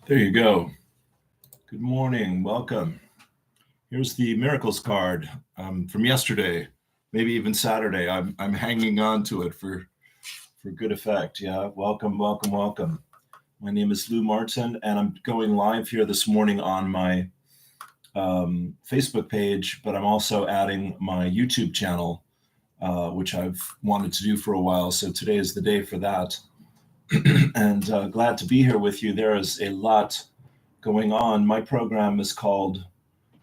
There you go. Good morning. Welcome. Here's the miracles card from yesterday, maybe even Saturday. I'm hanging on to it for good effect. Yeah. Welcome, welcome, welcome. My name is Lou Martin, and I'm going live here this morning on my Facebook page, but I'm also adding my YouTube channel, which I've wanted to do for a while. So today is the day for that. And glad to be here with you. There is a lot going on. My program is called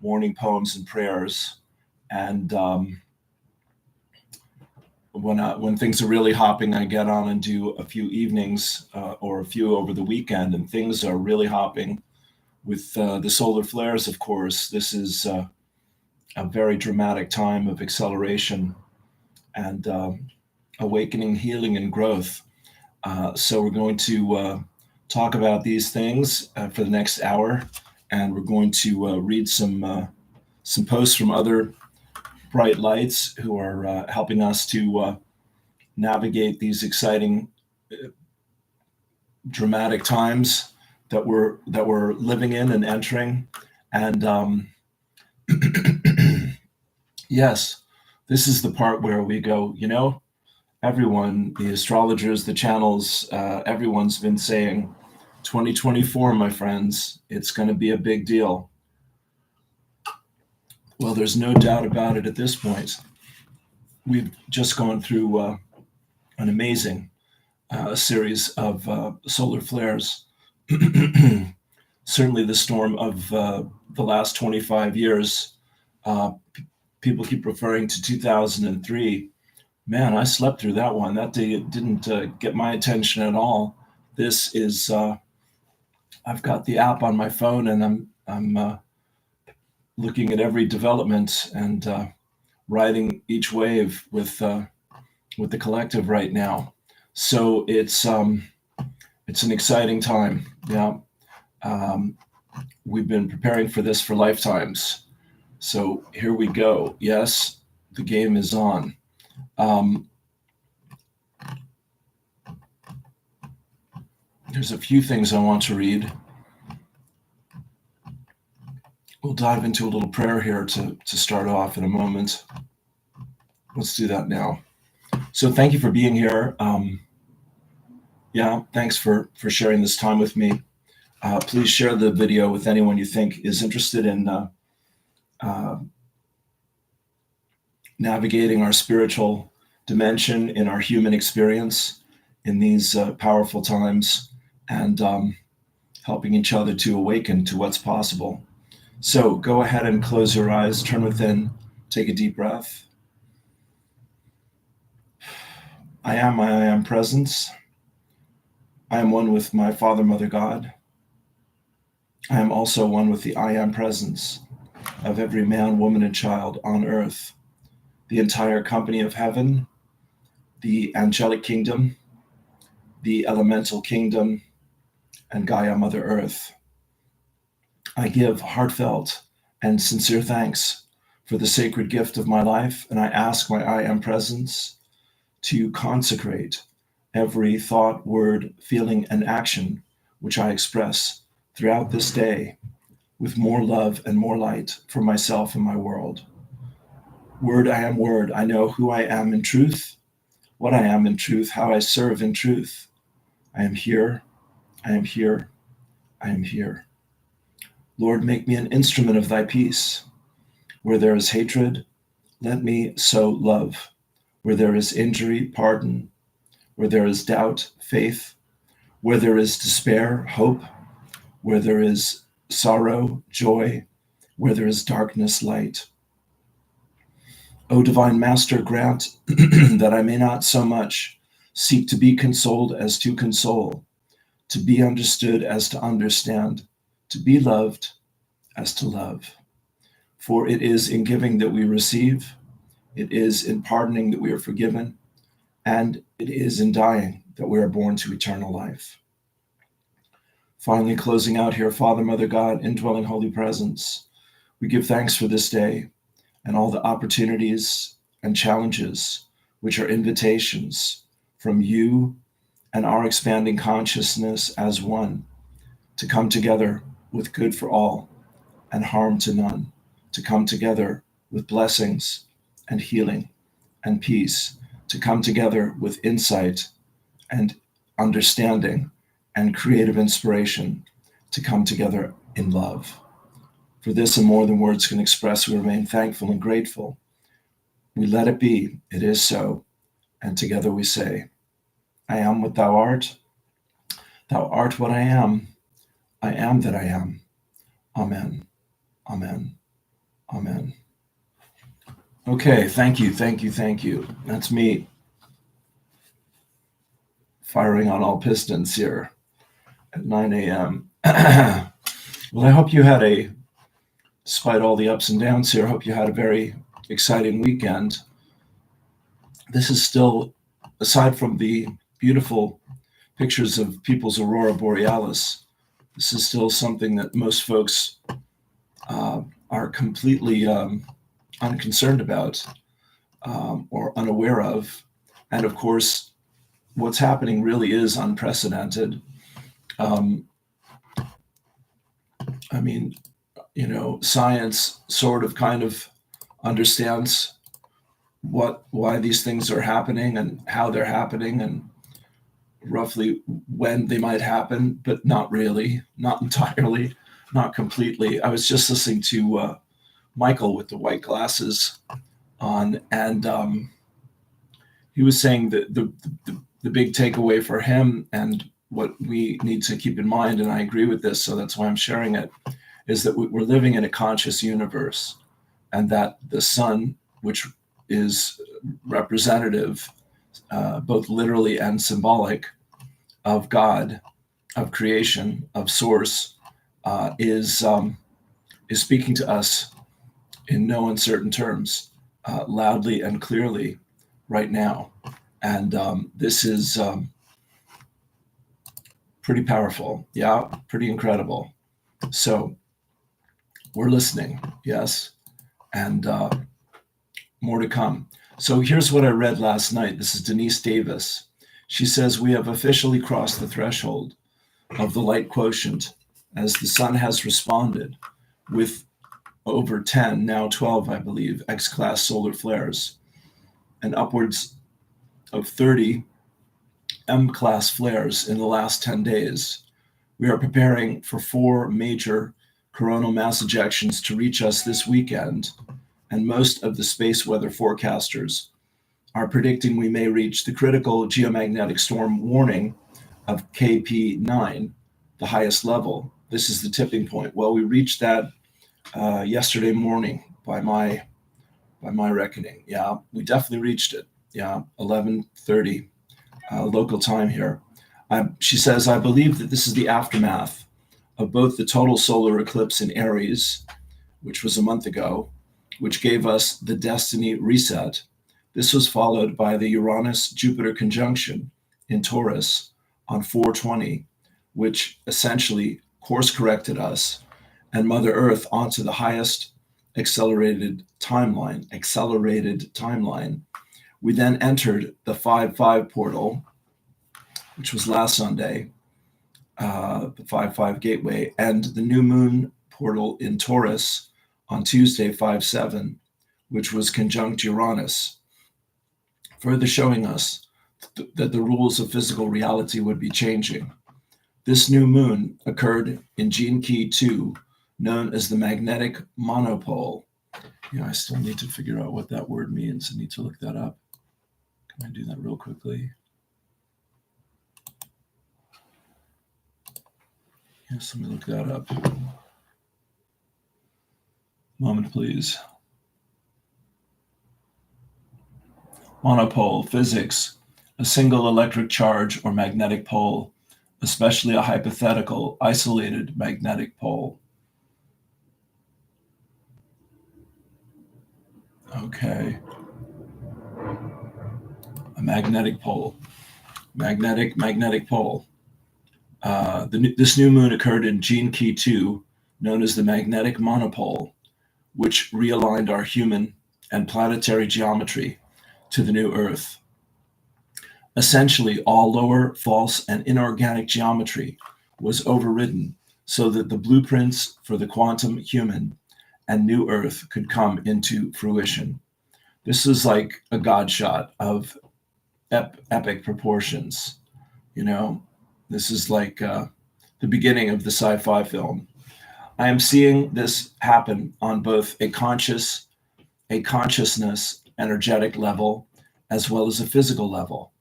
Morning Poems and Prayers, and when things are really hopping, I get on and do a few evenings or a few over the weekend, and things are really hopping with the solar flares. Of course, this is a very dramatic time of acceleration and awakening, healing, and growth. So we're going to talk about these things for the next hour, and we're going to read some posts from other bright lights who are helping us to navigate these exciting, dramatic times that we're living in and entering. And yes, this is the part where we go, everyone, the astrologers, the channels, everyone's been saying 2024, my friends, it's going to be a big deal. Well, there's no doubt about it at this point. We've just gone through an amazing series of solar flares. Certainly the storm of the last 25 years. People keep referring to 2003. Man, I slept through that one. That day it didn't get my attention at all. This is, I've got the app on my phone, and I'm looking at every development and riding each wave with the collective right now. So it's an exciting time. Yeah, we've been preparing for this for lifetimes. So here we go. Yes, the game is on. There's a few things I want to read. We'll dive into a little prayer here to start off in a moment. Let's do that now. So thank you for being here. Thanks for sharing this time with me. Please share the video with anyone you think is interested in navigating our spiritual dimension in our human experience in these powerful times, and helping each other to awaken to what's possible. So go ahead and close your eyes, turn within, take a deep breath. I am presence. I am one with my Father, Mother, God. I am also one with the I am presence of every man, woman, and child on earth, the entire company of heaven, the angelic kingdom, the elemental kingdom, and Gaia, Mother Earth. I give heartfelt and sincere thanks for the sacred gift of my life, and I ask my I am presence to consecrate every thought, word, feeling, and action which I express throughout this day with more love and more light for myself and my world. Word, I am word. I know who I am in truth, what I am in truth, how I serve in truth. I am here. I am here. I am here. Lord, make me an instrument of thy peace. Where there is hatred, let me sow love. Where there is injury, pardon. Where there is doubt, faith. Where there is despair, hope. Where there is sorrow, joy. Where there is darkness, light. O divine Master, grant that I may not so much seek to be consoled as to console, to be understood as to understand, to be loved as to love. For it is in giving that we receive, it is in pardoning that we are forgiven, and it is in dying that we are born to eternal life. Finally, closing out here, Father, Mother, God, indwelling Holy Presence, we give thanks for this day and all the opportunities and challenges which are invitations from you and our expanding consciousness as one to come together with good for all and harm to none, to come together with blessings and healing and peace, to come together with insight and understanding and creative inspiration, to come together in love. For this and more than words can express, we remain thankful and grateful. We let it be, it is so, and together we say, I am what thou art what I am that I am. Amen, amen, amen. Okay, thank you. That's me firing on all pistons here at 9 a.m. Well, I hope you had despite all the ups and downs here, I hope you had a very exciting weekend. This is still, aside from the beautiful pictures of people's aurora borealis, this is still something that most folks are completely unconcerned about or unaware of. And of course, what's happening really is unprecedented. I mean, science sort of kind of understands why these things are happening and how they're happening and roughly when they might happen, but not really, not entirely, not completely. I was just listening to Michael with the white glasses on, and he was saying that the big takeaway for him and what we need to keep in mind, and I agree with this, so that's why I'm sharing it, is that we're living in a conscious universe, and that the sun, which is representative, both literally and symbolic, of God, of creation, of source, is speaking to us in no uncertain terms, loudly and clearly right now. And this is pretty powerful. Yeah, pretty incredible. So we're listening, yes, and more to come. So here's what I read last night. This is Denise Davis. She says, we have officially crossed the threshold of the light quotient as the sun has responded with over 10, now 12, I believe, X-class solar flares and upwards of 30 M-class flares in the last 10 days. We are preparing for 4 major coronal mass ejections to reach us this weekend, and most of the space weather forecasters are predicting we may reach the critical geomagnetic storm warning of KP9, the highest level. This is the tipping point. Well, we reached that yesterday morning by my reckoning. Yeah, we definitely reached it. Yeah, 11:30 local time here. She says, I believe that this is the aftermath of both the total solar eclipse in Aries, which was a month ago, which gave us the destiny reset. This was followed by the Uranus-Jupiter conjunction in Taurus on 4/20, which essentially course-corrected us and Mother Earth onto the highest accelerated timeline. We then entered the 5/5 portal, which was last Sunday, the 5/5 gateway, and the new moon portal in Taurus on Tuesday, 5/7, which was conjunct Uranus, further showing us that the rules of physical reality would be changing. This new moon occurred in Gene Key 2, known as the magnetic monopole. I still need to figure out what that word means. I need to look that up. Can I do that real quickly? Yes, let me look that up. Moment, please. Monopole, physics, a single electric charge or magnetic pole, especially a hypothetical isolated magnetic pole. Okay. A magnetic pole. Magnetic pole. This new moon occurred in Gene Key 2, known as the magnetic monopole, which realigned our human and planetary geometry to the new Earth. Essentially, all lower, false, and inorganic geometry was overridden so that the blueprints for the quantum human and new earth could come into fruition. This is like a God shot of epic proportions. You know, this is like the beginning of the sci-fi film. I am seeing this happen on both a consciousness, energetic level, as well as a physical level.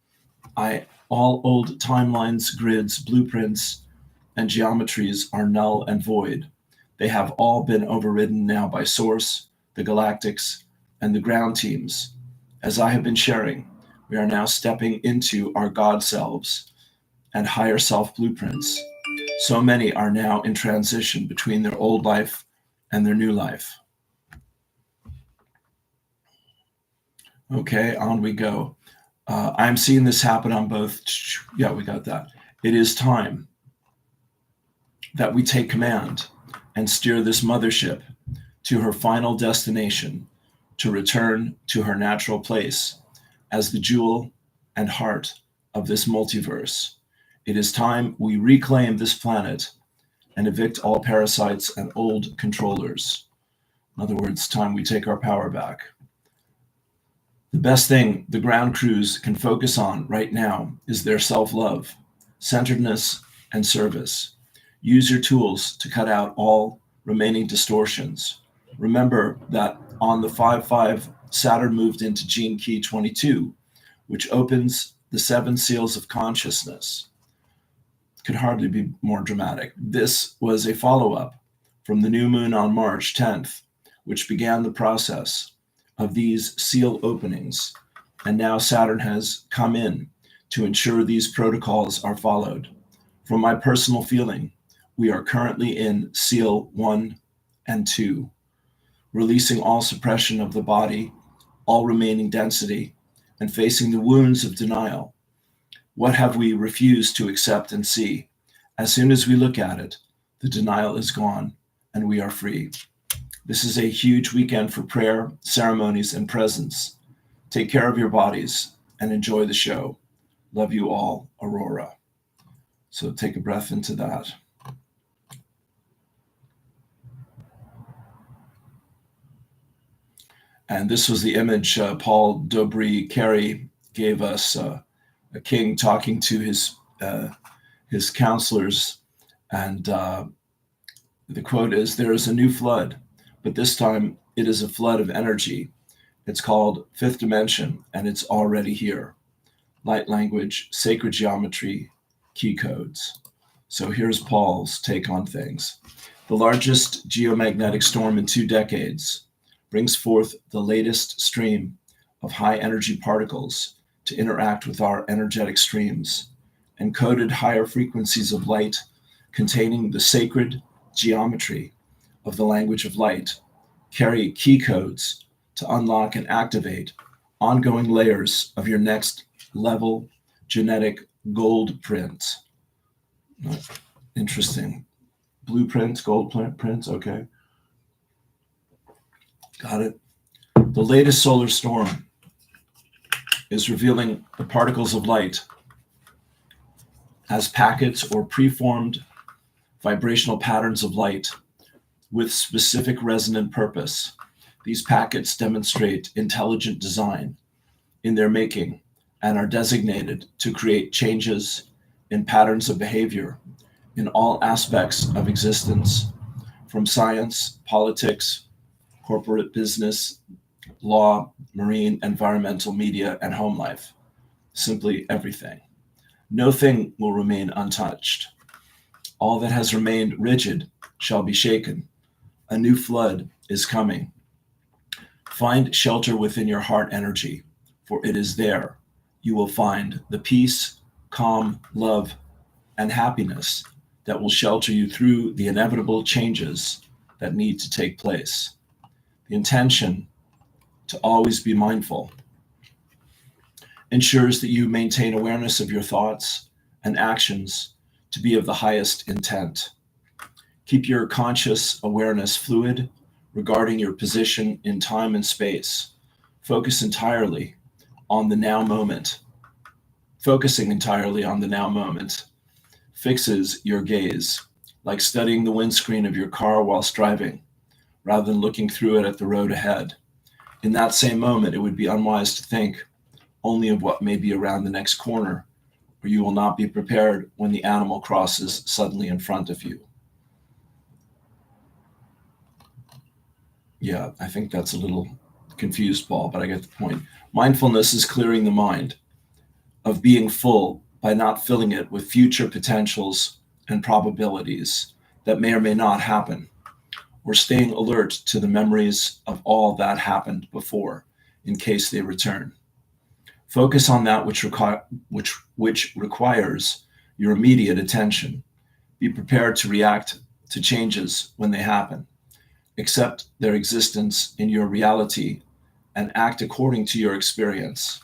All old timelines, grids, blueprints, and geometries are null and void. They have all been overridden now by Source, the galactics, and the ground teams. As I have been sharing, we are now stepping into our God selves and higher self blueprints. So many are now in transition between their old life and their new life. Okay, on we go. I'm seeing this happen on both. Yeah, we got that. It is time that we take command and steer this mothership to her final destination, to return to her natural place as the jewel and heart of this multiverse. It is time we reclaim this planet and evict all parasites and old controllers. In other words, time we take our power back. The best thing the ground crews can focus on right now is their self-love, centeredness, and service. Use your tools to cut out all remaining distortions. Remember that on the 5-5, Saturn moved into gene key 22, which opens the 7 seals of consciousness. Could hardly be more dramatic. This was a follow-up from the new moon on March 10th, which began the process of these seal openings. And now Saturn has come in to ensure these protocols are followed. From my personal feeling, we are currently in seal 1 and 2, releasing all suppression of the body, all remaining density, and facing the wounds of denial. What have we refused to accept and see? As soon as we look at it, the denial is gone and we are free. This is a huge weekend for prayer, ceremonies, and presence. Take care of your bodies and enjoy the show. Love you all, Aurora. So take a breath into that. And this was the image Paul Dobry Carey gave us, a king talking to his counselors. And the quote is, "There is a new flood, but this time it is a flood of energy. It's called fifth dimension, and it's already here. Light language, sacred geometry, key codes." So here's Paul's take on things. The largest geomagnetic storm in 2 decades brings forth the latest stream of high energy particles to interact with our energetic streams, encoded higher frequencies of light containing the sacred geometry of the language of light, carry key codes to unlock and activate ongoing layers of your next level genetic gold print. Interesting. Blueprints, gold prints, okay. Got it. The latest solar storm is revealing the particles of light as packets or preformed vibrational patterns of light with specific resonant purpose. These packets demonstrate intelligent design in their making and are designated to create changes in patterns of behavior in all aspects of existence, from science, politics, corporate business, law, marine, environmental, media, and home life. Simply everything. No thing will remain untouched. All that has remained rigid shall be shaken. A new flood is coming. Find shelter within your heart energy, for it is there you will find the peace, calm, love, and happiness that will shelter you through the inevitable changes that need to take place. The intention to always be mindful ensures that you maintain awareness of your thoughts and actions to be of the highest intent. Keep your conscious awareness fluid regarding your position in time and space. Focus entirely on the now moment. Focusing entirely on the now moment fixes your gaze like studying the windscreen of your car whilst driving, rather than looking through it at the road ahead. In that same moment, it would be unwise to think only of what may be around the next corner, or you will not be prepared when the animal crosses suddenly in front of you. Yeah, I think that's a little confused, Paul, but I get the point. Mindfulness is clearing the mind of being full by not filling it with future potentials and probabilities that may or may not happen, or staying alert to the memories of all that happened before in case they return. Focus on that which requires your immediate attention. Be prepared to react to changes when they happen. Accept their existence in your reality and act according to your experience.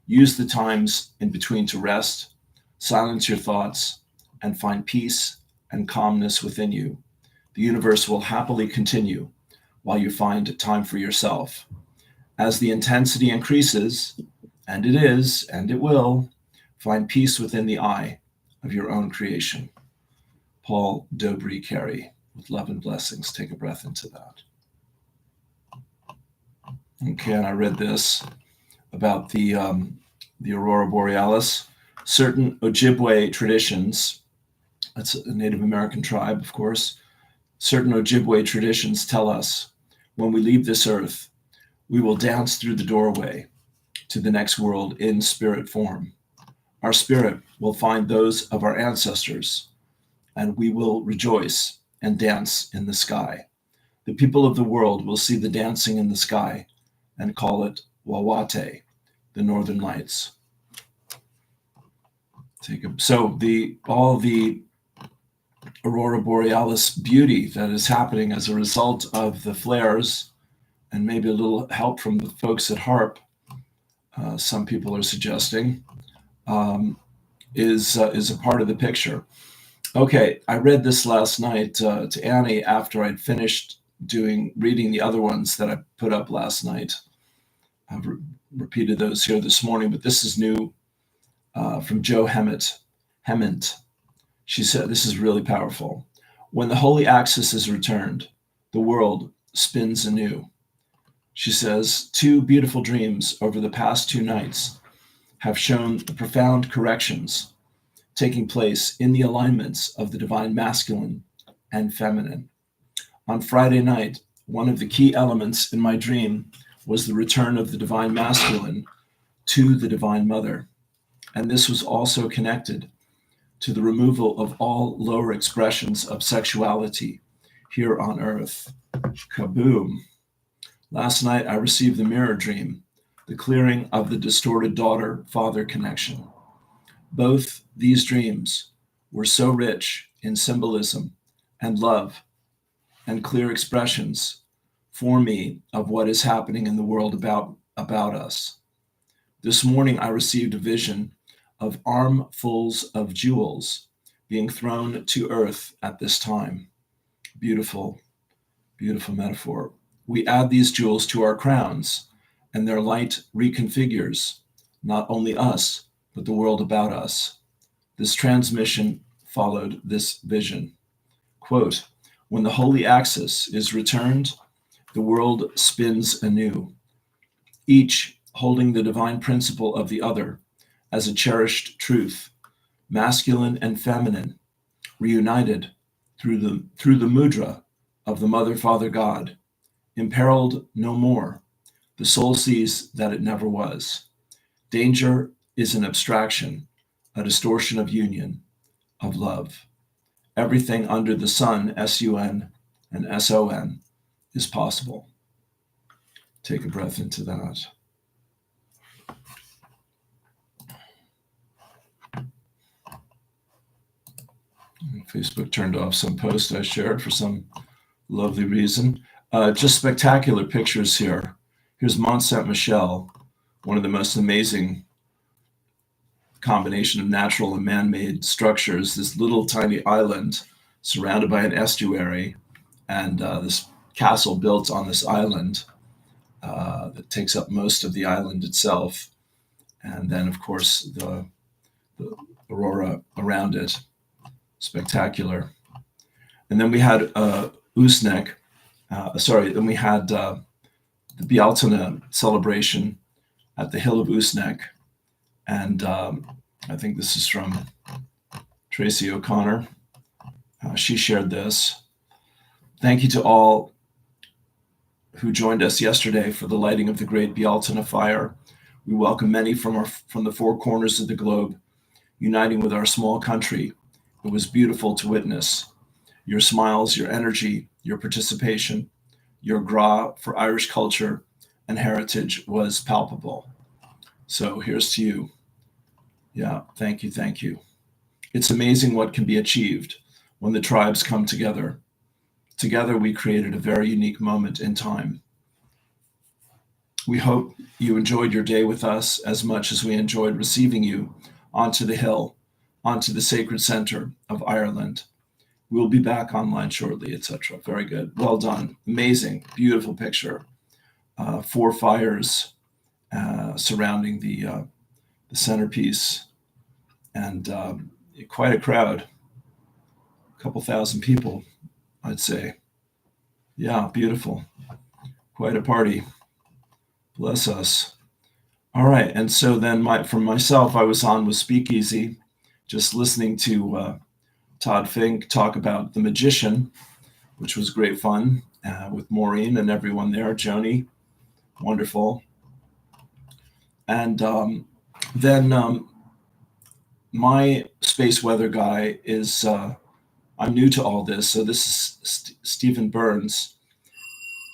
Use the times in between to rest, silence your thoughts, and find peace and calmness within you. The universe will happily continue while you find time for yourself. As the intensity increases, and it is, and it will, find peace within the eye of your own creation. Paul Dobry Carey, with love and blessings. Take a breath into that. Okay, and I read this about the Aurora Borealis. Certain Ojibwe traditions, that's a Native American tribe, of course. Certain Ojibwe traditions tell us when we leave this earth, we will dance through the doorway to the next world in spirit form. Our spirit will find those of our ancestors, and we will rejoice and dance in the sky. The people of the world will see the dancing in the sky and call it Wawate, the Northern Lights. So all the Aurora Borealis beauty that is happening as a result of the flares, and maybe a little help from the folks at HARP, some people are suggesting, is a part of the picture. Okay, I read this last night to Annie after I'd finished reading the other ones that I put up last night. I've repeated those here this morning, but this is new from Jo Hemmett. She said, this is really powerful. When the holy axis is returned, the world spins anew. She says, 2 beautiful dreams over the past 2 nights have shown the profound corrections taking place in the alignments of the divine masculine and feminine. On Friday night, one of the key elements in my dream was the return of the divine masculine to the divine mother. And this was also connected to the removal of all lower expressions of sexuality here on earth. Kaboom. Last night, I received the mirror dream, the clearing of the distorted daughter-father connection. Both these dreams were so rich in symbolism and love and clear expressions for me of what is happening in the world about us. This morning, I received a vision of armfuls of jewels being thrown to earth at this time. Beautiful, beautiful metaphor. We add these jewels to our crowns, and their light reconfigures not only us, but the world about us. This transmission followed this vision. Quote, when the holy axis is returned, the world spins anew, each holding the divine principle of the other as a cherished truth, masculine and feminine, reunited through the mudra of the Mother, Father, God. Imperilled no more, the soul sees that it never was. Danger is an abstraction, a distortion of union, of love. Everything under the sun, S-U-N and S-O-N, is possible. Take a breath into that. Facebook turned off some post I shared for some lovely reason. Just spectacular pictures here. Here's Mont Saint-Michel, one of the most amazing combination of natural and man-made structures. This little tiny island surrounded by an estuary, and this castle built on this island that takes up most of the island itself. And then, of course, the aurora around it. Spectacular. And then we had Usnek, then we had the Bialtana celebration at the Hill of Usnek. And I think this is from Tracy O'Connor. She shared this. Thank you to all who joined us yesterday for the lighting of the great Bialtana fire. We welcome many from the four corners of the globe, uniting with our small country. It was beautiful to witness. Your smiles, your energy, your participation, your gra for Irish culture and heritage was palpable. So here's to you. Yeah, thank you, thank you. It's amazing what can be achieved when the tribes come together. Together, we created a very unique moment in time. We hope you enjoyed your day with us as much as we enjoyed receiving you onto the hill, onto the sacred center of Ireland. We'll be back online shortly, etc. Very good. Well done. Amazing. Beautiful picture. 4 fires surrounding the centerpiece, and quite a crowd. A couple thousand people, I'd say. Yeah, beautiful. Quite a party. Bless us. All right, and so then for myself, I was on with Speakeasy, just listening to Todd Fink talk about The Magician, which was great fun with Maureen and everyone there, Joni, wonderful. And then my space weather guy is, I'm new to all this, so this is Stephen Burns.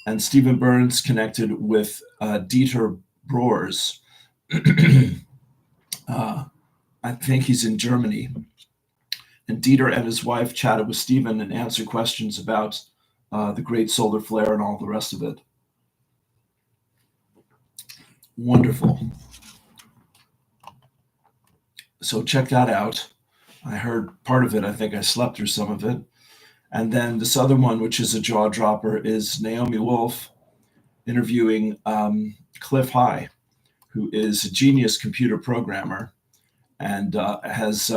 And Stephen Burns connected with Dieter Broers. I think he's in Germany. And Dieter and his wife chatted with Stephen and answered questions about the great solar flare and all the rest of it. Wonderful. So check that out. I heard part of it. I think I slept through some of it. And then this other one, which is a jaw dropper, is Naomi Wolf interviewing Cliff High, who is a genius computer programmer and has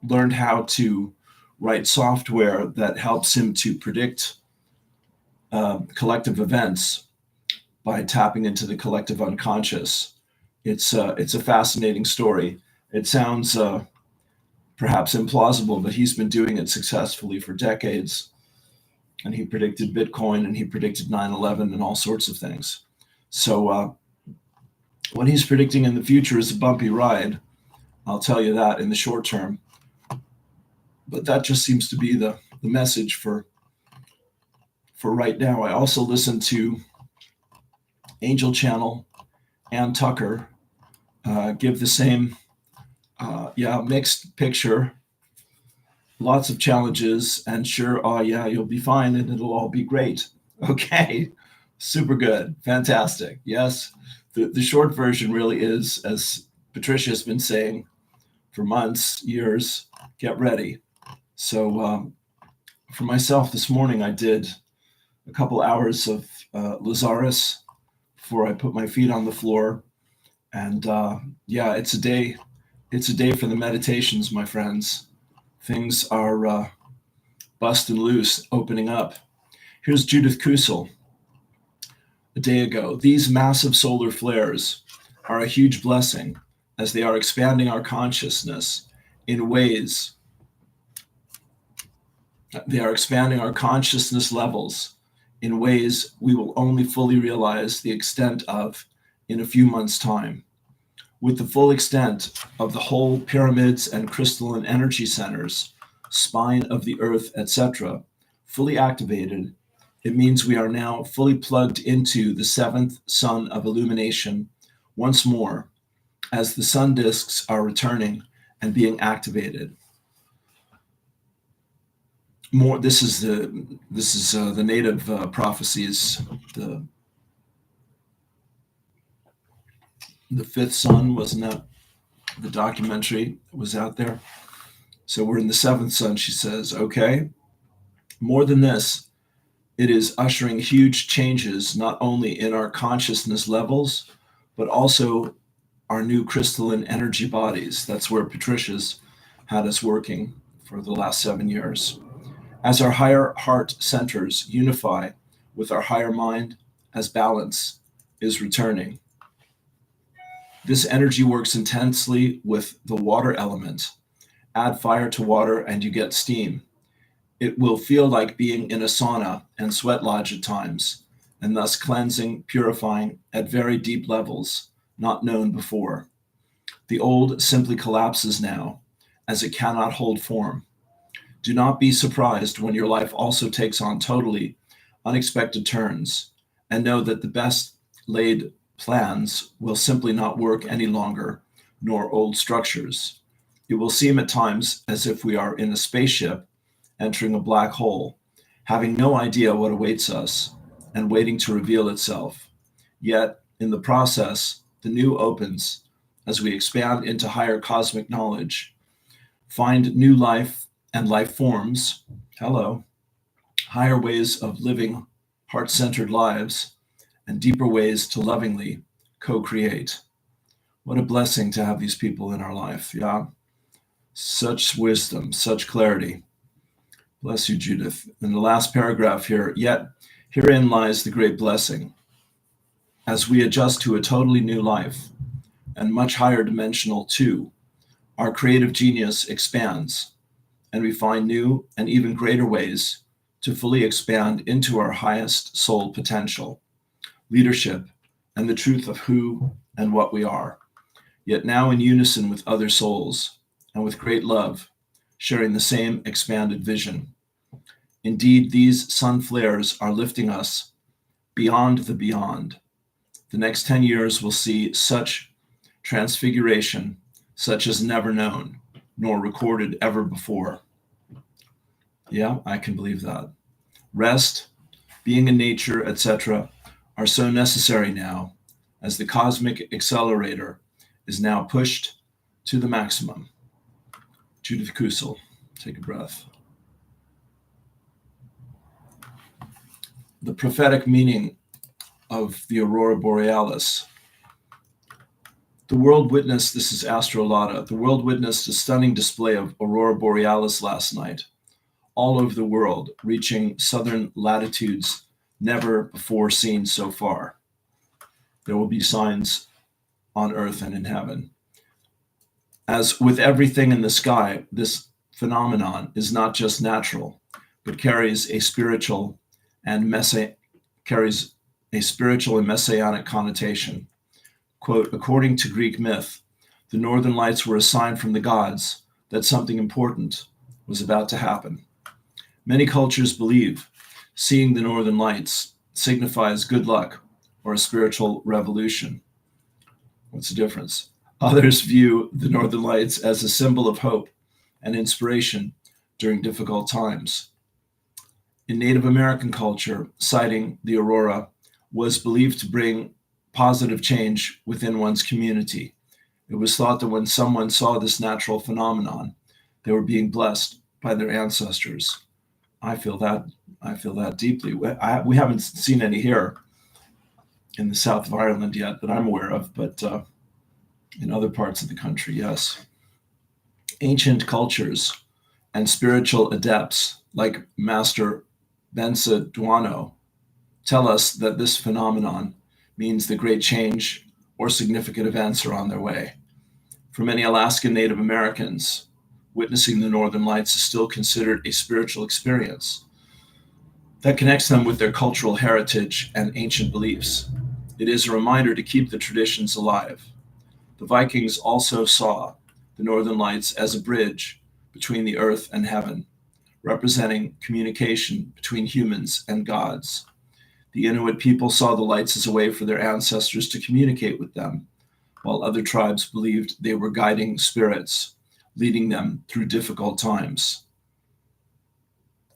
learned how to write software that helps him to predict collective events by tapping into the collective unconscious. It's a fascinating story. It sounds perhaps implausible, but he's been doing it successfully for decades. And he predicted Bitcoin and he predicted 9/11 and all sorts of things. So what he's predicting in the future is a bumpy ride. I'll tell you that in the short term. But that just seems to be the message for right now. I also listened to Angel Channel and Tucker give the same mixed picture, lots of challenges, and sure, you'll be fine and it'll all be great. Okay, super good, fantastic. Yes, the short version really is, as Patricia's been saying for months, years, get ready. So for myself this morning, I did a couple hours of Lazarus before I put my feet on the floor. And it's a day. It's a day for the meditations, my friends. Things are busting loose, opening up. Here's Judith Kusel a day ago. These massive solar flares are a huge blessing as they are expanding our consciousness in ways. They are expanding our consciousness levels in ways we will only fully realize the extent of in a few months' time. With the full extent of the whole pyramids and crystalline energy centers, spine of the earth, etc., fully activated, it means we are now fully plugged into the 7th sun of illumination once more, as the sun disks are returning and being activated. More. This is the native prophecies. The 5th sun, wasn't that the documentary that was out there? So we're in the 7th sun, she says. Okay. More than this, it is ushering huge changes, not only in our consciousness levels, but also our new crystalline energy bodies. That's where Patricia's had us working for the last 7 years. As our higher heart centers unify with our higher mind, as balance is returning. This energy works intensely with the water element. Add fire to water and you get steam. It will feel like being in a sauna and sweat lodge at times, and thus cleansing, purifying at very deep levels not known before. The old simply collapses now, as it cannot hold form. Do not be surprised when your life also takes on totally unexpected turns, and know that the best laid plans will simply not work any longer, nor old structures. It will seem at times as if we are in a spaceship entering a black hole, having no idea what awaits us and waiting to reveal itself. Yet, in the process, the new opens as we expand into higher cosmic knowledge, find new life and life forms, higher ways of living heart-centered lives, and deeper ways to lovingly co-create. What a blessing to have these people in our life, yeah? Such wisdom, such clarity. Bless you, Judith. In the last paragraph here, yet herein lies the great blessing. As we adjust to a totally new life, and much higher dimensional too, our creative genius expands, and we find new and even greater ways to fully expand into our highest soul potential, leadership, and the truth of who and what we are, yet now in unison with other souls, and with great love, sharing the same expanded vision. Indeed, these sun flares are lifting us beyond the beyond. The next 10 years will see such transfiguration, such as never known, nor recorded ever before. Yeah, I can believe that. Rest, being in nature, etc., are so necessary now, as the cosmic accelerator is now pushed to the maximum. Judith Kusel, take a breath. The prophetic meaning of the aurora borealis. The world witnessed, this is Astrolata, the world witnessed a stunning display of aurora borealis last night, all over the world, reaching southern latitudes never before seen so far. There will be signs on earth and in heaven. As with everything in the sky, this phenomenon is not just natural, but carries a spiritual and messianic connotation. Quote, according to Greek myth, the northern lights were a sign from the gods that something important was about to happen. Many cultures believe seeing the northern lights signifies good luck or a spiritual revolution. What's the difference? Others view the northern lights as a symbol of hope and inspiration during difficult times. In Native American culture, sighting the aurora was believed to bring positive change within one's community. It was thought that when someone saw this natural phenomenon, they were being blessed by their ancestors. I feel that deeply. We haven't seen any here in the south of Ireland yet that I'm aware of, but in other parts of the country, yes. Ancient cultures and spiritual adepts like Master Bensa Duano tell us that this phenomenon means the great change or significant events are on their way. For many Alaskan Native Americans, witnessing the Northern Lights is still considered a spiritual experience that connects them with their cultural heritage and ancient beliefs. It is a reminder to keep the traditions alive. The Vikings also saw the Northern Lights as a bridge between the earth and heaven, representing communication between humans and gods. The Inuit people saw the lights as a way for their ancestors to communicate with them, while other tribes believed they were guiding spirits, leading them through difficult times.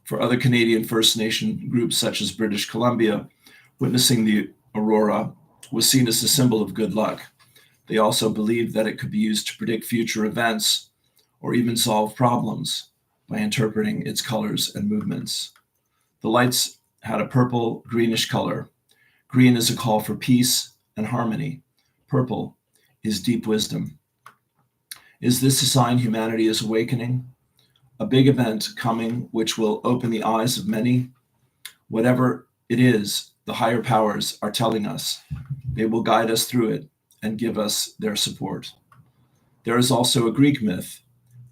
For other Canadian First Nation groups such as British Columbia, witnessing the aurora was seen as a symbol of good luck. They also believed that it could be used to predict future events or even solve problems by interpreting its colors and movements. The lights had a purple greenish color. Green is a call for peace and harmony. Purple is deep wisdom. Is this a sign humanity is awakening? a big event coming which will open the eyes of many. Whatever it is, the higher powers are telling us. They will guide us through it and give us their support. There is also a Greek myth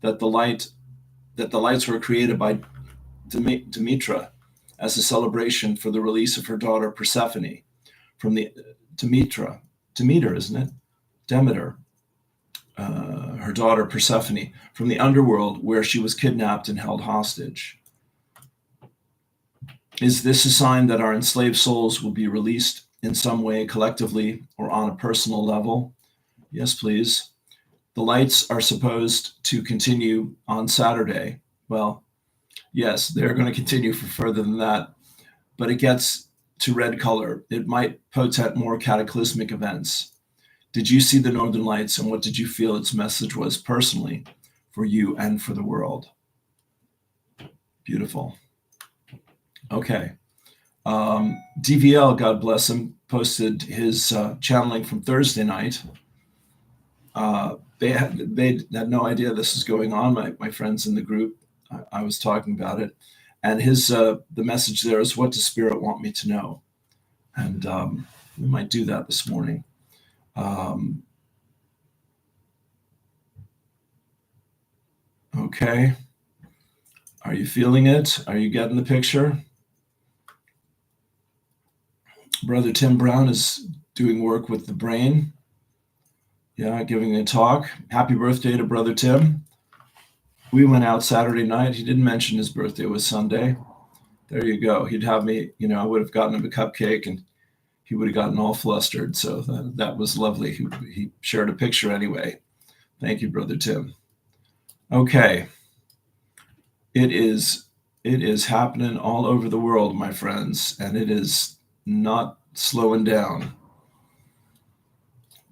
that the lights were created by Demetra as a celebration for the release of her daughter Persephone from the Demeter, isn't it? Demeter, her daughter Persephone, from the underworld where she was kidnapped and held hostage. Is this a sign that our enslaved souls will be released in some way, collectively or on a personal level? Yes, please. The lights are supposed to continue on Saturday. Well, yes, they're going to continue for further than that, but it gets to red color. It might portend more cataclysmic events. Did you see the Northern Lights, and what did you feel its message was personally for you and for the world? Beautiful. Okay. DVL, God bless him, posted his channeling from Thursday night. They had no idea this was going on, my friends in the group. I was talking about it. And the message there is, what does Spirit want me to know? And we might do that this morning. Okay. Are you feeling it? Are you getting the picture? Brother Tim Brown is doing work with the brain. Yeah, giving a talk. Happy birthday to Brother Tim. We went out Saturday night. He didn't mention his birthday was Sunday. There you go. He'd have me, I would have gotten him a cupcake and he would have gotten all flustered. So that was lovely. He shared a picture anyway. Thank you, Brother Tim. Okay. It is happening all over the world, my friends, and it is not slowing down.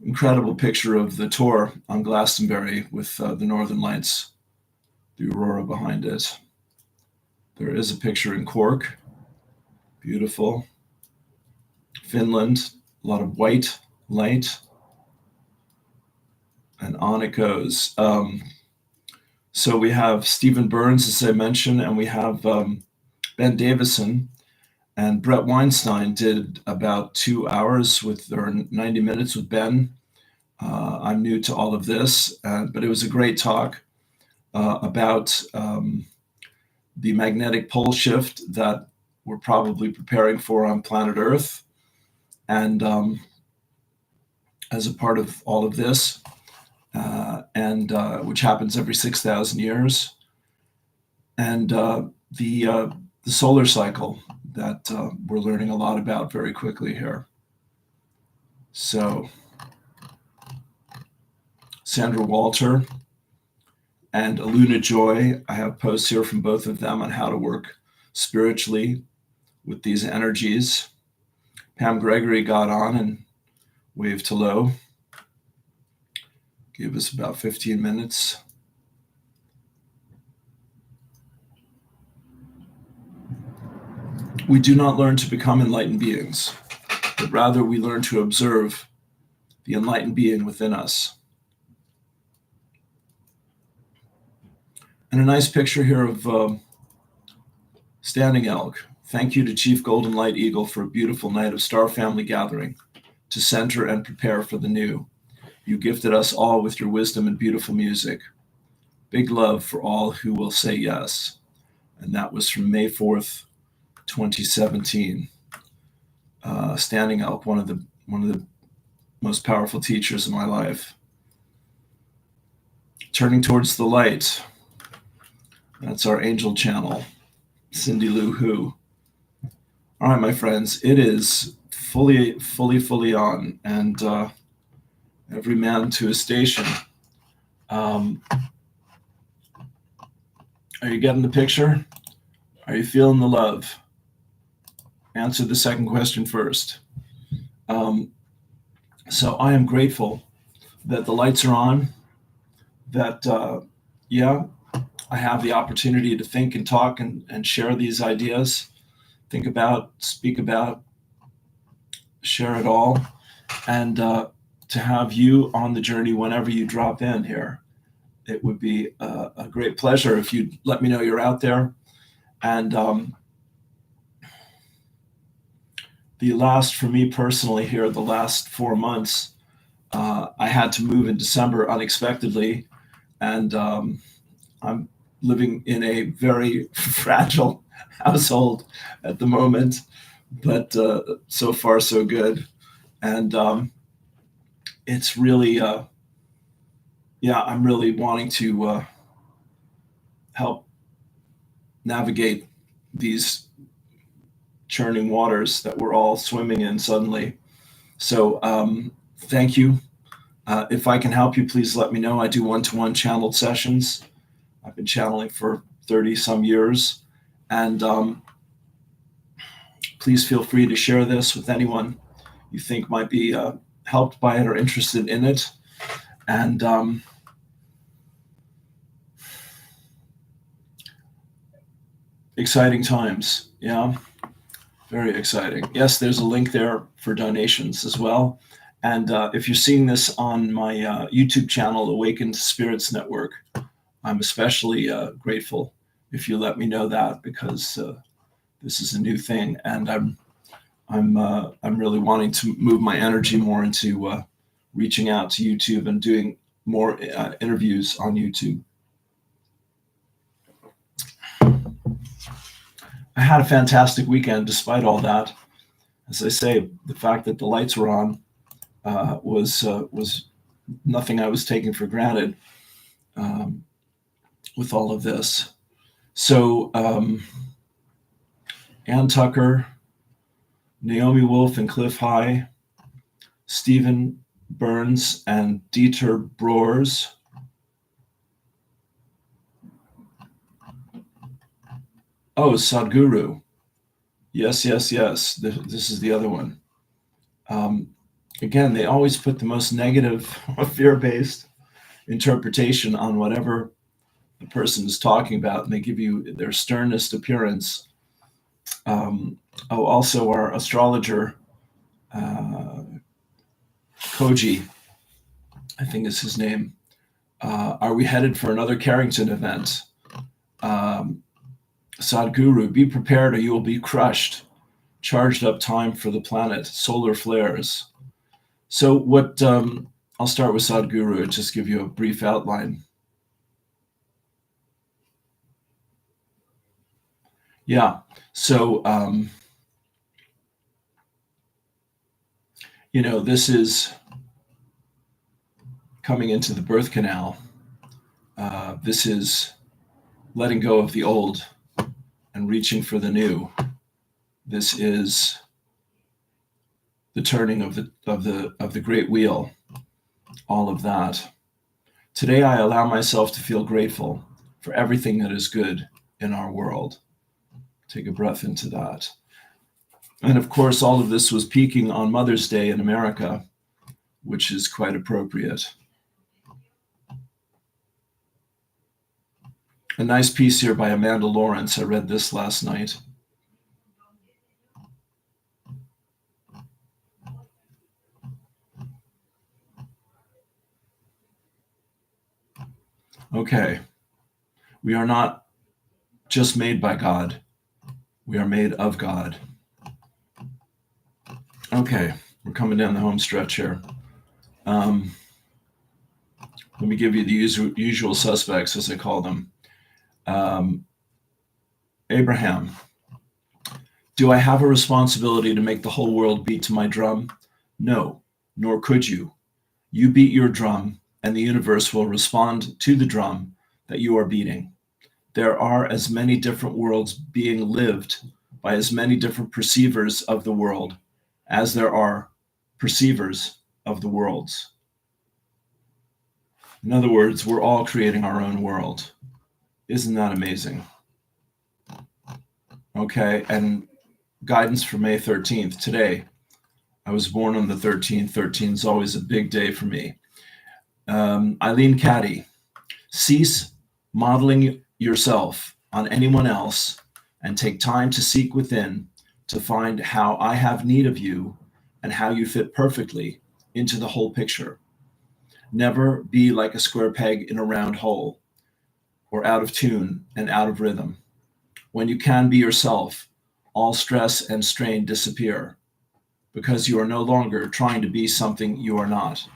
Incredible picture of the tour on Glastonbury with the Northern Lights, the aurora behind it. There is a picture in Cork. Beautiful. Finland, a lot of white light. And on it goes. So we have Stephen Burns, as I mentioned, and we have Ben Davison. And Brett Weinstein did about 2 hours or 90 minutes with Ben. I'm new to all of this, but it was a great talk about the magnetic pole shift that we're probably preparing for on planet Earth. And as a part of all of this, which happens every 6,000 years, and the solar cycle that we're learning a lot about very quickly here. So Sandra Walter and Aluna Joy, I have posts here from both of them on how to work spiritually with these energies. Pam Gregory got on and waved hello. Gave us about 15 minutes. We do not learn to become enlightened beings, but rather we learn to observe the enlightened being within us. And a nice picture here of standing elk. Thank you to Chief Golden Light Eagle for a beautiful night of star family gathering to center and prepare for the new. You gifted us all with your wisdom and beautiful music. Big love for all who will say yes. And that was from May 4th, 2017. Standing elk, one of the most powerful teachers in my life. Turning towards the light. That's our angel channel, Cindy Lou Who. All right, my friends, it is fully on, and every man to his station. Are you getting the picture? Are you feeling the love? Answer the second question first. So I am grateful that the lights are on, that, I have the opportunity to think and talk and share these ideas, think about, speak about, share it all, and to have you on the journey whenever you drop in here. it would be a great pleasure if you'd let me know you're out there. And for me personally here, the last 4 months, I had to move in December unexpectedly, and I'm living in a very fragile household at the moment, but so far so good. And it's really, I'm really wanting to help navigate these churning waters that we're all swimming in suddenly. So thank you. If I can help you, please let me know. I do one-to-one channeled sessions. I've been channeling for 30 some years. And please feel free to share this with anyone you think might be helped by it or interested in it. And exciting times. Yeah, very exciting. Yes, there's a link there for donations as well. And if you're seeing this on my YouTube channel, Awakened Spirits Network, I'm especially grateful if you let me know that, because this is a new thing, and I'm really wanting to move my energy more into reaching out to YouTube and doing more interviews on YouTube. I had a fantastic weekend despite all that. As I say, the fact that the lights were on was nothing I was taking for granted with all of this. So Ann Tucker, Naomi Wolf and Cliff High, Stephen Burns and Dieter Broers, oh, Sadhguru. Yes. This is the other one. Again, they always put the most negative, fear-based interpretation on whatever the person is talking about, and they give you their sternest appearance. Also our astrologer, Koji, I think is his name. Are we headed for another Carrington event? Sadhguru, be prepared or you will be crushed. Charged up time for the planet, solar flares. So what, I'll start with Sadhguru and just give you a brief outline. Yeah, so, this is coming into the birth canal. This is letting go of the old and reaching for the new. This is the turning of the great wheel, all of that. Today I allow myself to feel grateful for everything that is good in our world. Take a breath into that. And of course, all of this was peaking on Mother's Day in America, which is quite appropriate. A nice piece here by Amanda Lawrence. I read this last night. Okay. We are not just made by God. We are made of God. Okay, we're coming down the home stretch here. Let me give you the usual suspects, as I call them. Abraham, do I have a responsibility to make the whole world beat to my drum? No, nor could you. You beat your drum, and the universe will respond to the drum that you are beating. There are as many different worlds being lived by as many different perceivers of the world as there are perceivers of the worlds. In other words, we're all creating our own world. Isn't that amazing? Okay, and guidance for May 13th, today. I was born on the 13th. 13 is always a big day for me. Eileen Caddy, cease modeling yourself on anyone else and take time to seek within to find how I have need of you and how you fit perfectly into the whole picture. Never be like a square peg in a round hole, or out of tune and out of rhythm. When you can be yourself, all stress and strain disappear, because you are no longer trying to be something you are not.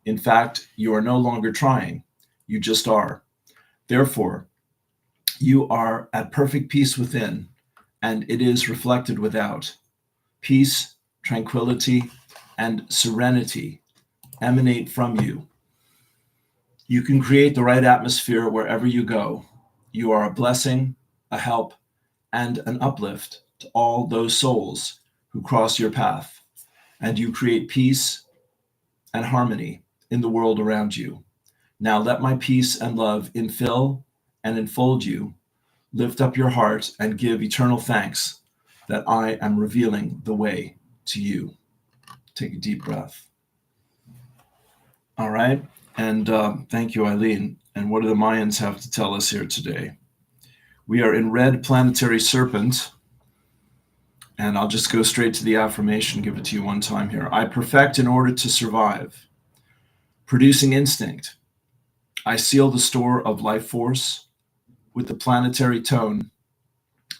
In fact, you are no longer trying, you just are. Therefore, you are at perfect peace within, and it is reflected without. Peace, tranquility, and serenity emanate from you. You can create the right atmosphere wherever you go. You are a blessing, a help, and an uplift to all those souls who cross your path, and you create peace and harmony in the world around you. Now let my peace and love infill and enfold you, lift up your heart, and give eternal thanks that I am revealing the way to you. Take a deep breath. All right. And thank you, Eileen. And what do the Mayans have to tell us here today? We are in red planetary serpent. And I'll just go straight to the affirmation, give it to you one time here. I perfect in order to survive. Producing instinct. I seal the store of life force with the planetary tone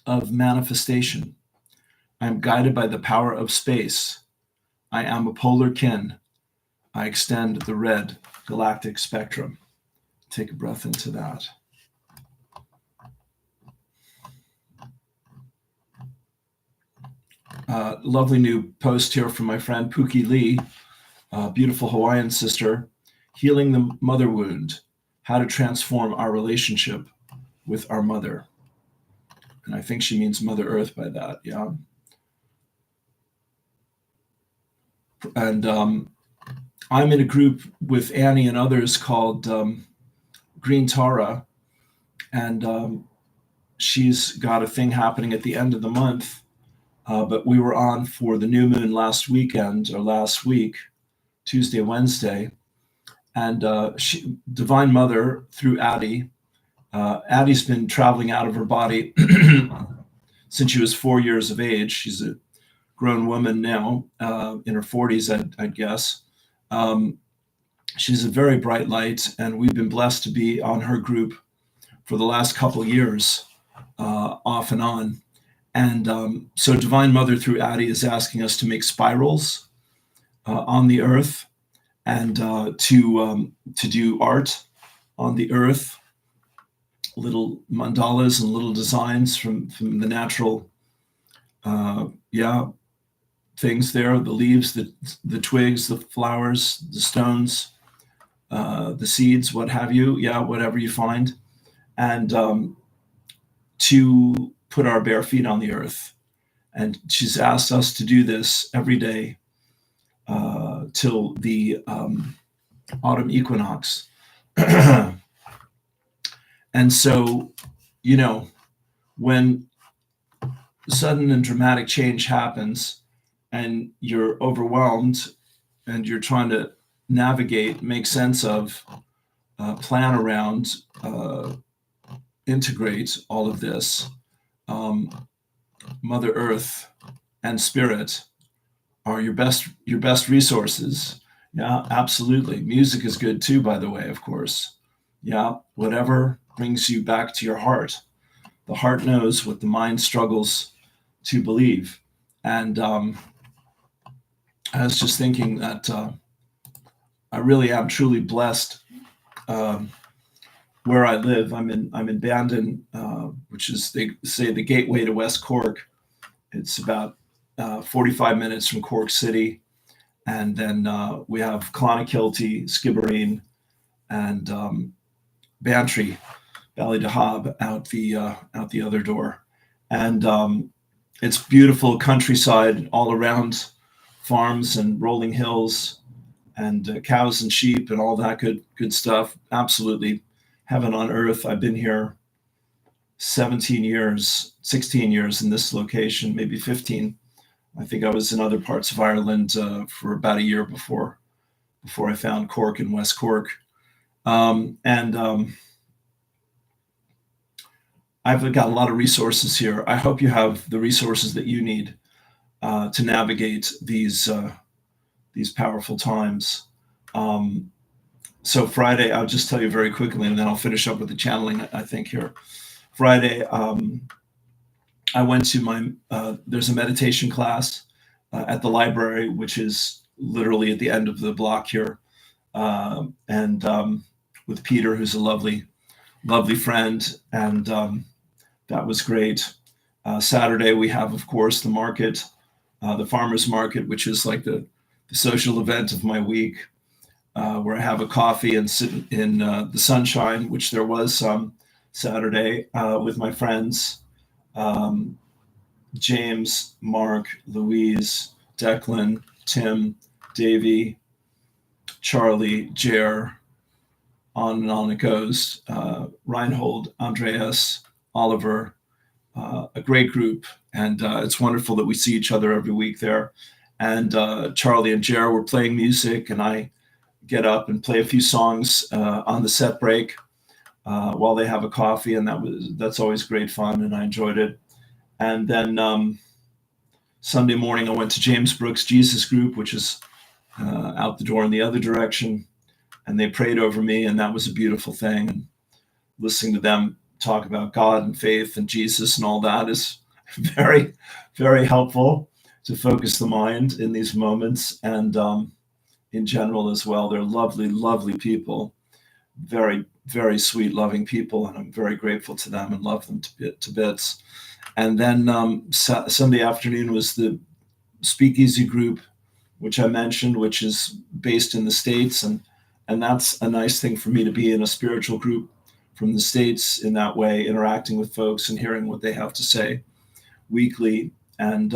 of manifestation. I am guided by the power of space. I am a polar kin. I extend the red galactic spectrum. Take a breath into that. Lovely new post here from my friend Pookie Lee, beautiful Hawaiian sister, healing the mother wound, how to transform our relationship with our mother. And I think she means Mother Earth by that, yeah. And I'm in a group with Annie and others called Green Tara, and she's got a thing happening at the end of the month. But we were on for the new moon last week, Tuesday, Wednesday, and Divine Mother through Addie. Addie's been traveling out of her body since she was 4 years of age. She's a grown woman now, in her 40s, I'd guess. She's a very bright light, and we've been blessed to be on her group for the last couple of years, off and on. And so Divine Mother through Addie is asking us to make spirals on the earth, and to do art on the earth, little mandalas and little designs from the natural, things there, the leaves, the twigs, the flowers, the stones, the seeds, what have you, whatever you find, and to put our bare feet on the earth. And she's asked us to do this every day till the autumn equinox. And so, when sudden and dramatic change happens and you're overwhelmed and you're trying to navigate, make sense of, plan around, integrate all of this, Mother Earth and Spirit are your best resources. Yeah, absolutely. Music is good too, by the way, of course. Yeah, whatever brings you back to your heart. The heart knows what the mind struggles to believe. And I was just thinking that I really am truly blessed where I live. I'm in Bandon, which is, they say, the gateway to West Cork. It's about 45 minutes from Cork City, and then we have Clonakilty, Skibbereen, and Bantry, Ballydehab out the other door, and it's beautiful countryside all around, farms and rolling hills, and cows and sheep and all that good stuff. Absolutely heaven on earth. I've been here 16 years in this location, maybe 15. I think I was in other parts of Ireland for about a year before I found Cork and West Cork. I've got a lot of resources here. I hope you have the resources that you need to navigate these powerful times. So Friday, I'll just tell you very quickly, and then I'll finish up with the channeling, I think, here. Friday, I went to there's a meditation class at the library, which is literally at the end of the block here. And with Peter, who's a lovely, lovely friend. And that was great. Saturday, we have, of course, the market, the farmer's market, which is like the social event of my week, where I have a coffee and sit in the sunshine, which there was some Saturday, with my friends, James, Mark, Louise, Declan, Tim, Davey, Charlie, Jer, on and on it goes. Reinhold, Andreas, Oliver, a great group. And it's wonderful that we see each other every week there. And Charlie and Jer were playing music, and I get up and play a few songs on the set break while they have a coffee, and that's always great fun, and I enjoyed it. And then Sunday morning, I went to James Brooks' Jesus Group, which is out the door in the other direction, and they prayed over me, and that was a beautiful thing. And listening to them talk about God and faith and Jesus and all that is very, very helpful to focus the mind in these moments, and in general as well. They're lovely, lovely people, very, very sweet, loving people, and I'm very grateful to them and love them to bits. And then Sunday afternoon was the Speakeasy Group, which I mentioned, which is based in the States, and that's a nice thing for me to be in a spiritual group from the States in that way, interacting with folks and hearing what they have to say weekly. And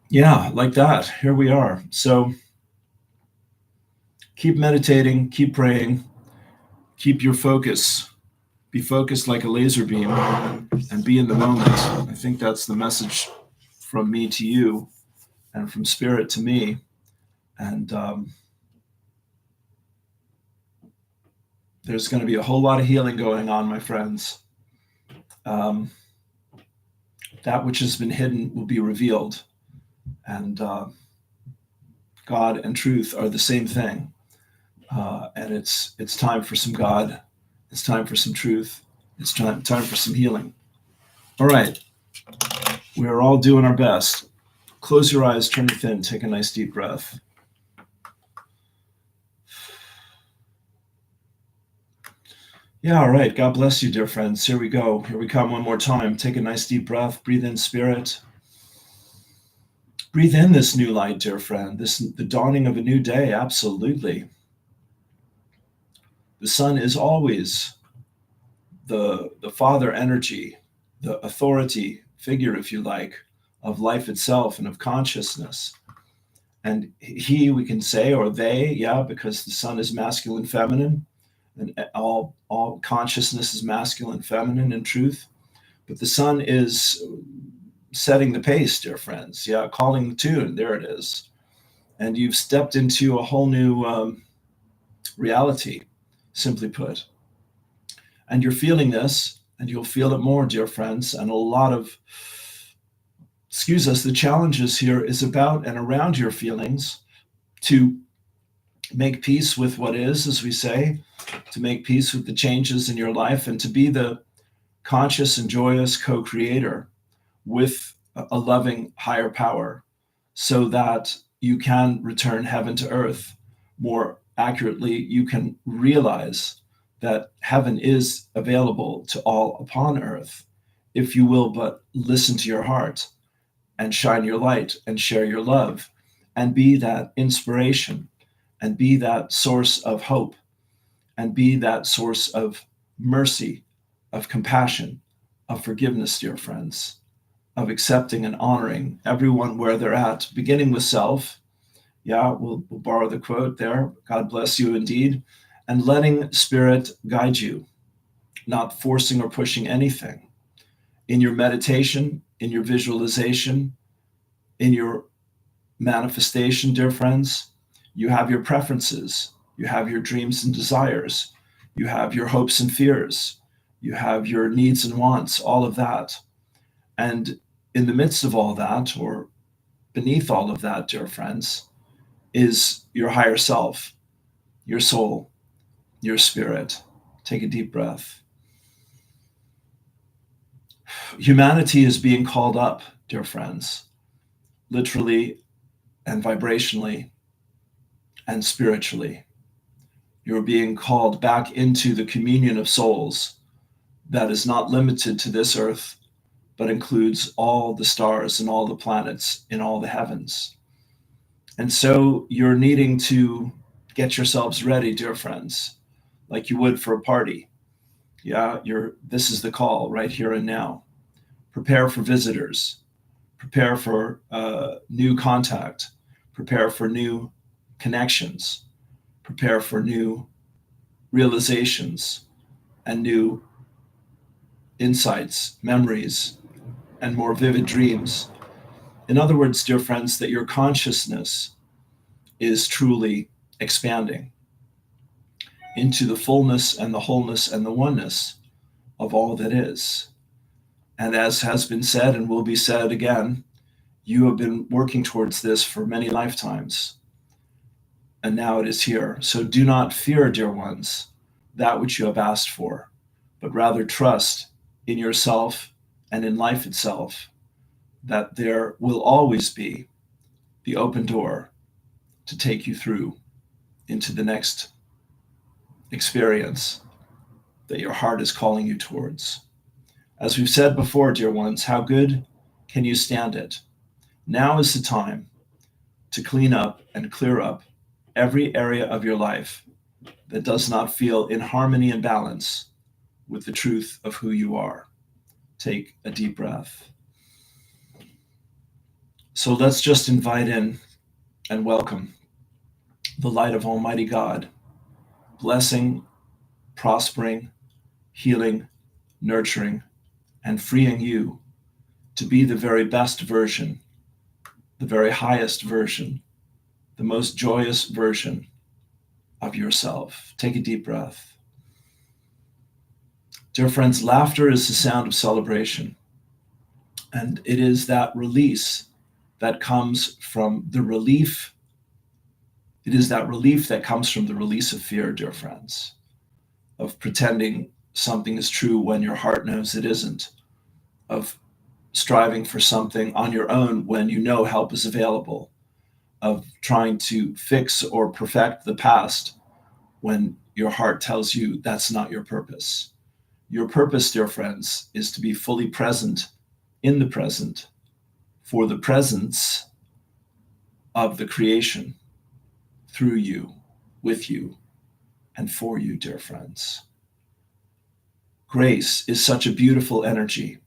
yeah, like that, here we are. So keep meditating, keep praying, keep your focus. Be focused like a laser beam and be in the moment. I think that's the message from me to you and from Spirit to me. And there's going to be a whole lot of healing going on, my friends. That which has been hidden will be revealed. And God and truth are the same thing. And it's time for some God. It's time for some truth. It's time for some healing. All right. We're all doing our best. Close your eyes, turn within, take a nice deep breath. Yeah, all right. God bless you, dear friends. Here we go. Here we come one more time. Take a nice deep breath. Breathe in, Spirit. Breathe in this new light, dear friend. The dawning of a new day. Absolutely. The sun is always the father energy, the authority figure, if you like, of life itself and of consciousness. And he, we can say, or they, yeah, because the sun is masculine, feminine, and all consciousness is masculine, feminine in truth. But the sun is setting the pace, dear friends. Yeah, calling the tune. There it is. And you've stepped into a whole new reality, simply put. And you're feeling this, and you'll feel it more, dear friends. And a lot of, the challenges here is about and around your feelings, to make peace with what is, as we say, to make peace with the changes in your life, and to be the conscious and joyous co-creator with a loving higher power, so that you can return heaven to earth. More accurately, you can realize that heaven is available to all upon earth, if you will but listen to your heart and shine your light and share your love and be that inspiration and be that source of hope and be that source of mercy, of compassion, of forgiveness, dear friends, of accepting and honoring everyone where they're at, beginning with self. Yeah, we'll borrow the quote there. God bless you indeed. And letting Spirit guide you, not forcing or pushing anything. In your meditation, in your visualization, in your manifestation, dear friends, you have your preferences, you have your dreams and desires, you have your hopes and fears, you have your needs and wants, all of that. And in the midst of all that, or beneath all of that, dear friends, is your higher self, your soul, your spirit. Take a deep breath. Humanity is being called up, dear friends, literally and vibrationally and spiritually. You're being called back into the communion of souls that is not limited to this earth, but includes all the stars and all the planets in all the heavens. And so you're needing to get yourselves ready, dear friends, like you would for a party. Yeah, this is the call right here and now. Prepare for visitors. Prepare for new contact. Prepare for new connections. Prepare for new realizations and new insights, memories, and more vivid dreams. In other words, dear friends, that your consciousness is truly expanding into the fullness and the wholeness and the oneness of all that is. And as has been said and will be said again, you have been working towards this for many lifetimes, and now it is here. So do not fear, dear ones, that which you have asked for, but rather trust in yourself and in life itself, that there will always be the open door to take you through into the next experience that your heart is calling you towards. As we've said before, dear ones, how good can you stand it? Now is the time to clean up and clear up every area of your life that does not feel in harmony and balance with the truth of who you are. Take a deep breath. So let's just invite in and welcome the light of Almighty God, blessing, prospering, healing, nurturing, and freeing you to be the very best version, the very highest version, the most joyous version of yourself. Take a deep breath. Dear friends, laughter is the sound of celebration, and it is that release that comes from the relief. It is that relief that comes from the release of fear, dear friends, of pretending something is true when your heart knows it isn't, of striving for something on your own when you know help is available, of trying to fix or perfect the past when your heart tells you that's not your purpose. Your purpose, dear friends, is to be fully present in the present for the presence of the creation through you, with you, and for you, dear friends. Grace is such a beautiful energy.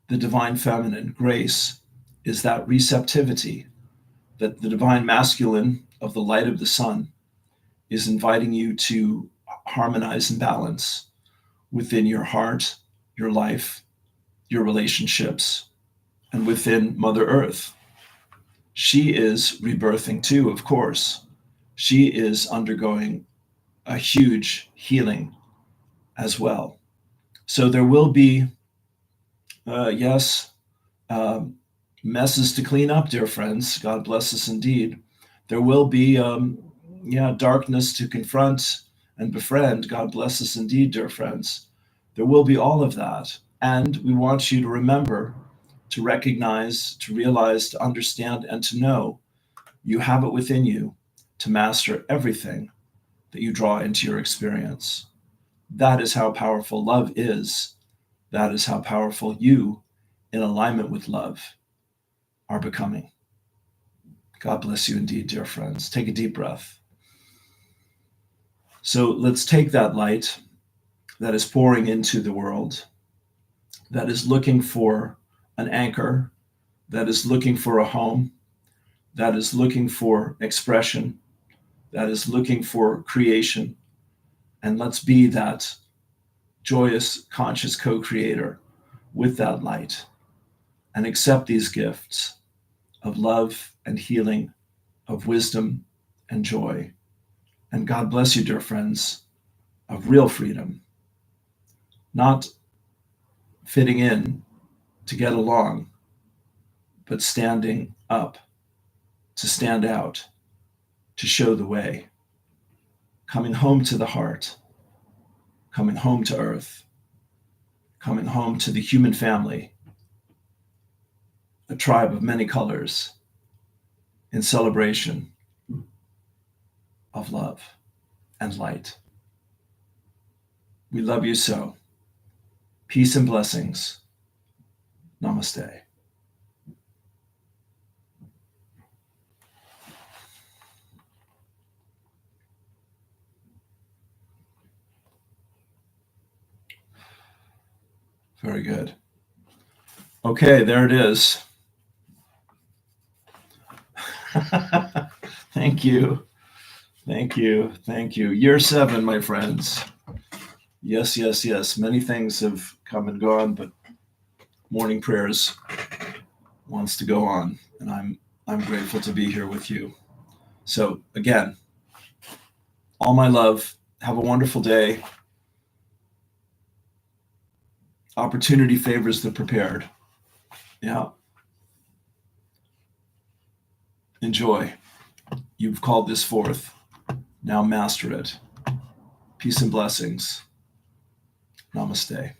The divine feminine, grace, is that receptivity that the divine masculine of the light of the sun is inviting you to harmonize and balance within your heart, your life, your relationships, and within Mother Earth. She is rebirthing too, of course. She is undergoing a huge healing as well. So there will be, messes to clean up, dear friends. God bless us indeed. There will be, darkness to confront and befriend. God bless us indeed, dear friends. There will be all of that. And we want you to remember, to recognize, to realize, to understand, and to know you have it within you to master everything that you draw into your experience. That is how powerful love is. That is how powerful you, in alignment with love, are becoming. God bless you indeed, dear friends. Take a deep breath. So let's take that light that is pouring into the world, that is looking for an anchor, that is looking for a home, that is looking for expression, that is looking for creation. And let's be that joyous, conscious co-creator with that light and accept these gifts of love and healing, of wisdom and joy. And God bless you, dear friends, of real freedom, not fitting in to get along, but standing up, to stand out, to show the way. coming home to the heart, coming home to earth, coming home to the human family, a tribe of many colors in celebration of love and light. We love you so. Peace and blessings. Namaste. Very good. Okay, there it is. Thank you. Thank you. Thank you. Year 7, my friends. Yes, yes, yes. Many things have come and gone, but morning prayers wants to go on, and I'm grateful to be here with you. So again, all my love. Have a wonderful day. Opportunity favors the prepared. Yeah. Enjoy. You've called this forth. Now master it. Peace and blessings. Namaste.